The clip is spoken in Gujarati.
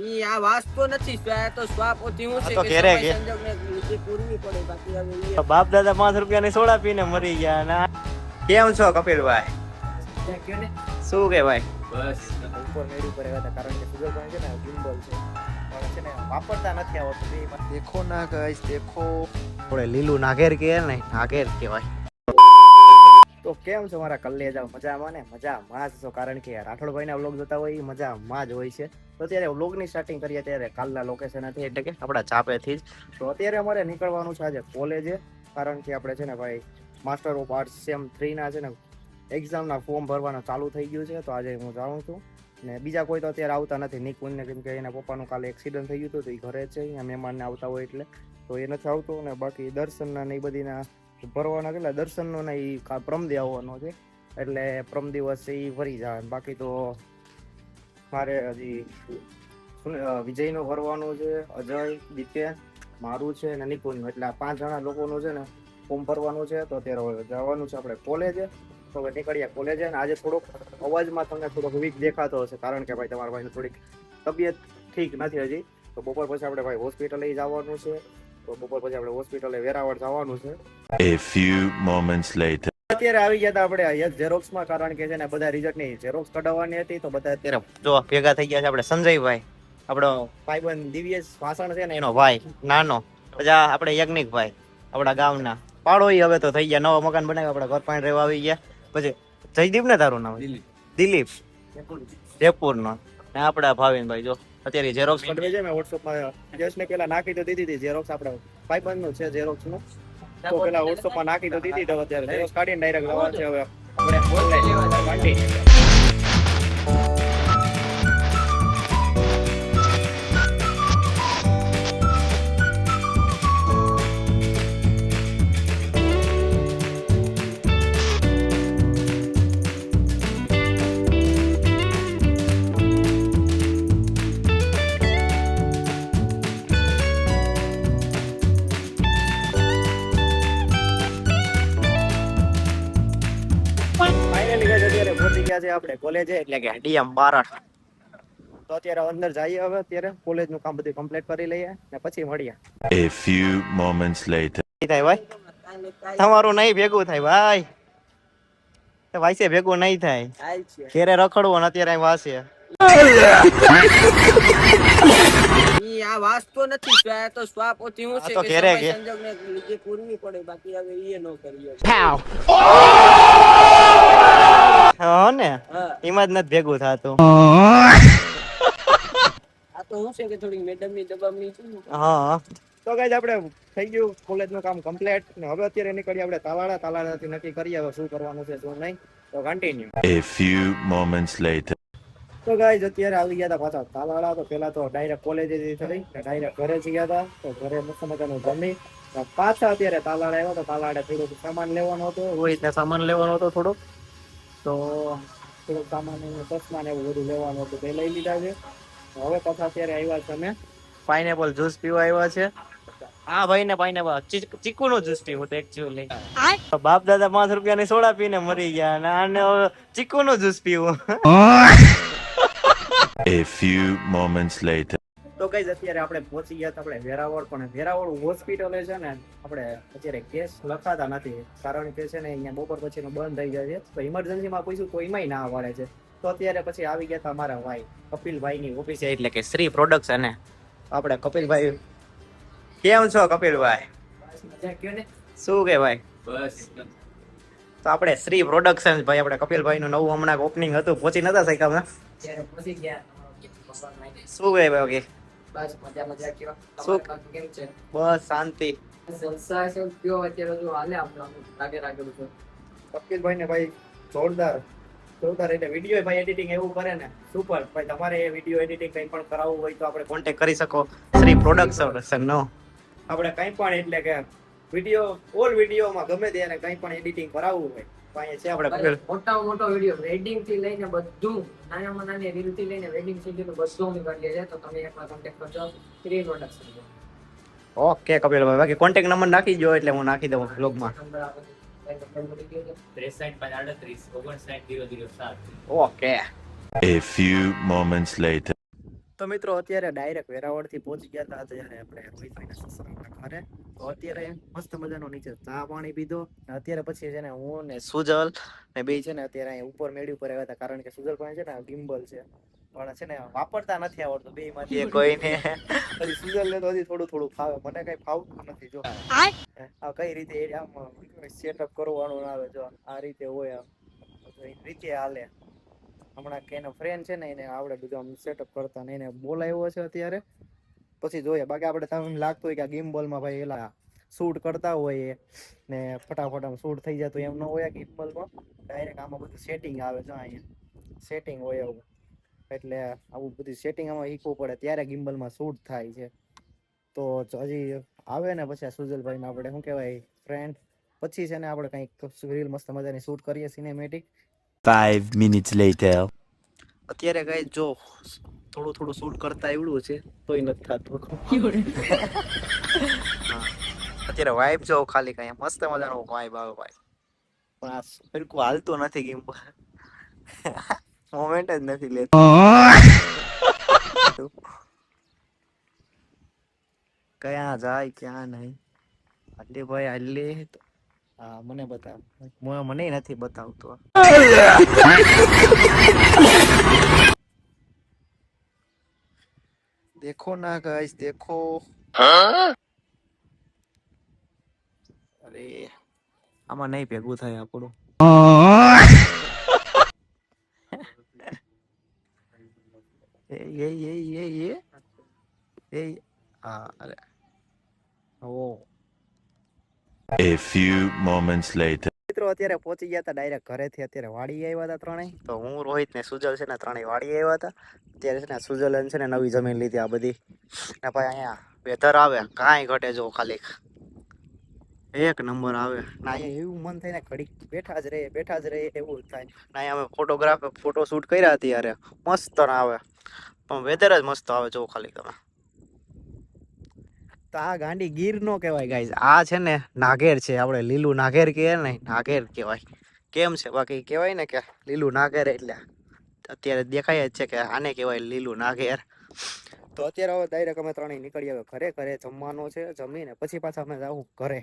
ઈ આ વાસ્તો નથી તો સ્વાપ ઓથી હું છે તો કે ઘેરે સમય કે સંજોગને લીધે પૂરવી પડે બાકી હવે ઈ બાપ દાદા 5 રૂપિયાની સોડા પીને મરી ગયા ના. કેમ છો કપિલભાઈ? ક્યાં ને શું કે ભાઈ? બસ ઉપર મેળ ઉપર આવ્યા હતા કારણ કે સુગર પાણી છે ને ગિમ્બલ છે પણ છે ને વાપરતા નથી આવડતું બેમાં. દેખો ના ગાઈસ દેખો. થોડે લીલું નાગેર કે ને નાગેર કહેવાય. તો કેમ છો મારા કલ્લેજા? મજામાં ને? મજામાં જ છો કારણ કે રાઠોડભાઈ ના વ્લોગ જોતા હોય એ મજામાં જ હોય છે. તો અત્યારે વ્લોગ ની સ્ટાર્ટિંગ કરીએ ત્યારે કાલના લોકેશન હતી એટલે કે આપણા ચાપેથી જ. તો અત્યારે અમારે નીકળવાનું છે આજે કોલેજે કારણ કે આપણે છે ને ભાઈ માસ્ટર ઓફ આર્ટ્સ સેમ 3 ના છે ને એક્ઝામના ફોર્મ ભરવાનું ચાલુ થઈ ગયું છે તો આજે હું જાઉં છું ને બીજા કોઈ તો અત્યારે આવતા નથી. નિકુંજને કેમ કે એના પપ્પાનું કાલે એક્સિડન્ટ થઈ ગયું હતું તો એ ઘરે છે અહીંયા મહેમાનને આવતા હોય એટલે તો એ નથી આવતો ને બાકી દર્શનના ને એ બધીના ભરવાના કેટલા દર્શનનો ને એ પ્રમદી આવવાનો છે એટલે પ્રમ દિવસ એ ભરી જાય. બાકી તો મારે હજી વિજયનું ભરવાનું છે, અજય, દિત્ય, મારું છે ને નિકુંજનું એટલે આ 5 જણા લોકોનું છે ને ફોર્મ ભરવાનું છે તો અત્યારે જવાનું છે આપણે કોલેજે. તો હવે નીકળ્યા કોલેજે અને આજે થોડોક અવાજમાં તમને થોડોક વીક દેખાતો હશે કારણ કે ભાઈ તમારા ભાઈની થોડીક તબિયત ઠીક નથી હજી તો બપોર પછી આપણે ભાઈ હોસ્પિટલે જવાનું છે તો બપોર પછી આપણે હોસ્પિટલે વેરાવળ જવાનું છે. A few moments later. અત્યારે આવી ગયા હતા આપણે યસ ઝેરોક્સમાં કારણ કે છે ને બધા રિઝલ્ટની ઝેરોક્સ કઢાવવાની હતી તો બધા અત્યારે જો ભેગા થઈ ગયા છે આપણે સંજયભાઈ, આપણો ભાઈબંધ દિવ્યેશ ભાષણ છે ને એનો ભાઈ નાનો, પછી આપણે યજ્ઞિકભાઈ આપણા ગામના પાડોઈ હવે તો થઈ ગયા, નવા મકાન બનાવ્યા, આપણા ઘર પાણી રહેવા આવી ગયા. પછી જયદીપ ને તારું નામ? દિલીપ જયપુર નો ને આપડા ભાવિનભાઈ જો અત્યારે ઝેરોક્સ કઢાવી છે મેં વોટ્સઅપમાં જસ્ટને પેલા નાખી તો દીધી હતી ઝેરોક્સ આપણે ભાઈબંધ નું છે ઝેરોક્સ નું તો પેલા વોટ્સઅપમાં નાખી તો દીધી તો અત્યારે ઝેરોક્સ કાઢીને ડાયરેક્ટ જવાનું છે હવે આપણે ઓનલાઈન કાઢી. ફાઇનલી ગાઈસ અત્યારે પહોંચી ગયા છે આપણે કોલેજે એટલે કે ડીએમ બારડ. તો અત્યારે અંદર જઈએ હવે અત્યારે કોલેજનું કામ બધું કમ્પ્લીટ કરી લઈએ ને પછી મળીએ. A few moments later. થાય ભાઈ તમારું નહીં ભેગું થાય ભાઈ, વાયસે ભેગું નહીં થાય. ઘેરે રખડવો ને અત્યારે અહીં વાસે ઈ આ વાસ્તો નથી તો સ્વાપ ઓથી હું છે તો કે ઘેરે સમય કે સંજોગને લીધે પૂરવી પડે બાકી હવે ઈ ન કરીએ. હા ને હા એમાં જ નથી ભેગું થતું. આ તો હું છે કે થોડી મેડમની દબામની છે ને. હા તો ગાઈસ આપણે થઈ ગયું કોલેજનું કામ કમ્પ્લીટ ને હવે અત્યારે નીકળીએ આપણે તાલાળાથી નક્કી કરીએ હવે શું કરવાનું છે શું નહીં તો continue. A few moments later. તો ગાઈસ અત્યારે આવી ગયા હતા પાછા તાલાળા તો પેલા તો ડાયરેક્ટ કોલેજે થઈ ડાયરેક્ટ ઘરે જ ગયા હતા તો ઘરે મસ્ત મજાનું જમી પાછા અત્યારે તાલાળા આવ્યા તો તાલાળે થોડુંક સામાન લેવાનો હતો, રોહિતને સામાન લેવાનો હતો થોડોક તો થોડોક સામાન ચશ્મા ને એવું બધું લેવાનું હતું તે લઈ લીધા છે. હવે પાછા અત્યારે આવ્યા છે અમે પાઇનેપલ જ્યુસ પીવા આવ્યા છે. હા ભાઈ ને પાઇનેપલ ચીકુ નો જ્યુસ પીવું તો એકચ્યુઅલી બાપ દાદા 5 રૂપિયાની સોડા પીને મરી ગયા અને આને ચીકુ નો જ્યુસ પીવું. A few moments later. તો ગાઈસ અત્યારે આપણે પહોંચી ગયા હતા આપણે વેરાવળ પણ વેરાવળ હોસ્પિટલે છે ને આપણે અત્યારે કેસ લખાતા નથી કારણ કે છે ને અહીંયા બપોર પછીનું બંધ થઈ જાય છે તો ઇમરજન્સીમાં પૂછ્યું તો એમાંય ના પાડે છે. તો અત્યારે પછી આવી ગયા હતા મારા ભાઈ કપિલભાઈની ઓફિસે એટલે કે શ્રી પ્રોડક્શન. આપણે કપિલભાઈ કેમ છો કપિલભાઈ? શું કે ભાઈ? બસ તો આપણે શ્રી પ્રોડક્શન ભાઈ આપણે કપિલભાઈ નું નવું હમણાં ઓપનિંગ હતું પહોંચી નતા શક્યા પહોંચી ગયા. શું કહે ભાઈ? બસ મજા કયો શું? કેમ છે? બસ શાંતિ. સંસ્થા છે કયો અત્યારે જો હાલે આપણે લાગે રાખેલું છે. કપિલભાઈ ને ભાઈ જોરદાર એટલે વિડીયો ભાઈ એડિટિંગ એવું કરે ને સુપર. ભાઈ તમારે વિડીયો એડિટિંગ કંઈ પણ કરાવવું હોય તો આપણે કોન્ટેક્ટ કરી શકો શ્રી પ્રોડક્શન નો. આપણે કંઈ પણ એટલે કે વિડીયો ઓલ વિડીયોમાં ગમે તેને કંઈ પણ એડિટિંગ કરાવવું હોય તો અહીંયા છે આપણે મોટામાં મોટો વિડીયો વેડિંગ થી લઈને બધું નાનામાં નાની રીલ થી લઈને વેડિંગ સુધી બધું અમે કરીએ છીએ તો તમે એકવાર કોન્ટેક્ટ કરજો શ્રી પ્રોડક્શન. ઓકે કપિલભાઈ બાકી કોન્ટેક્ટ નંબર નાખી દો એટલે હું નાખી દઉં બ્લોગમાં. Okay. A few moments later. તો મિત્રો અત્યારે ડાયરેક્ટ વેરાવળ થી પહોંચી ગયા હતા ત્યારે આપણે રોહિતભાઈના સસરાના ઘરે. તો અત્યારે મસ્ત મજાનો નીચે ચા પાણી પીધો. અત્યારે પછી છે ને હું ને સુજલ ને બે છે ને અત્યારે અહીં ઉપર મેળી ઉપર આવ્યા હતા, કારણ કે સુજલ પાસે છે ને ગિમ્બલ છે પણ છે ને વાપરતા નથી આવડતું બે માંથી કોઈને. હજી સુજલ ને તો હજી થોડું થોડું ફાવે, મને કઈ ફાવતું નથી. જો આ કઈ રીતે આમ સેટઅપ કરવાનું આવે, જો આ રીતે હોય, આમ એ રીતે હાલે. હમણાં કે એનો ફ્રેન્ડ છે ને એને આવડે બધું આમ સેટઅપ કરતા ને એને બોલાવ્યો છે અત્યારે, પછી જોઈએ. બાકી આપણે તમને લાગતું હોય કે આ ગિમ્બલમાં ભાઈ એલા શૂટ કરતા હોય ને ફટાફટ આમ શૂટ થઈ જતું, એમ ન હોય. ગિમ્બલમાં ડાયરેક્ટ આમાં બધું સેટિંગ આવે છે, અહીંયા સેટિંગ હોય એવું, એટલે આવું બધું સેટિંગ આમાં શીખવું પડે ત્યારે ગિમ્બલમાં શૂટ થાય છે. તો હજી આવે ને પછી આ સુજલભાઈને આપણે શું કહેવાય ફ્રેન્ડ, પછી છે ને આપણે કંઈક રીલ મસ્ત મજાની શૂટ કરીએ સિનેમેટિક. 5 minutes later. અત્યારે કઈ જો થોડું થોડું શૂટ કરતા આવડું છે તોય નથી થતું. અત્યારે વાઇબ જો ખાલી કઈ મસ્ત મજાનો વાઇબ આવે ભાઈ, પણ આ બિલકુલ હાલતું નથી ગેમ. મોમેન્ટ જ નથી લેતું. ક્યાં જાય ક્યાં નહીં. હાલે ભાઈ હાલે. હા મને બતાવ, મને નથી બતાવતો. देखो ना गाइस देखो. અરે આમાં નહીં ભેગું થાય આપણું. અરે ઓ A few moments later. મિત્રો અત્યારે પહોંચી ગયા હતા ડાયરેક્ટ ઘરેથી. અત્યારે વાડી આવ્યા હતા ત્રણેય. તો હું રોહિત ને સુજલ છે ને ત્રણેય વાડી આવ્યા હતા. અત્યારે છે ને સુજલ છે ને નવી જમીન લીધી આ બધી ને ભાઈ અહીંયા વેધર આવે કાંઈ ઘટે જો ખાલી એક નંબર આવે ના. એવું મન થાય ને ઘડીક બેઠા જ રહે એવું થાય ના. અમે ફોટો શૂટ કર્યા ત્યારે મસ્ત આવે, પણ વેધર જ મસ્ત આવે જો ખાલી તમે. તો આ ગાંડી ગીર નો કહેવાય ગાઈઝ, આ છે ને નાગેર છે. આપણે લીલું નાગેર કહીએ ને, નાગેર કહેવાય. કેમ છે બાકી કહેવાય ને કે લીલું નાગેર, એટલે અત્યારે દેખાય જ છે કે આને કહેવાય લીલું નાગેર. તો અત્યારે હવે ડાયરેક્ટ અમે ત્રણેય નીકળી આવે ઘરે જમવાનું છે, જમીને પછી પાછા અમે જાવું ઘરે.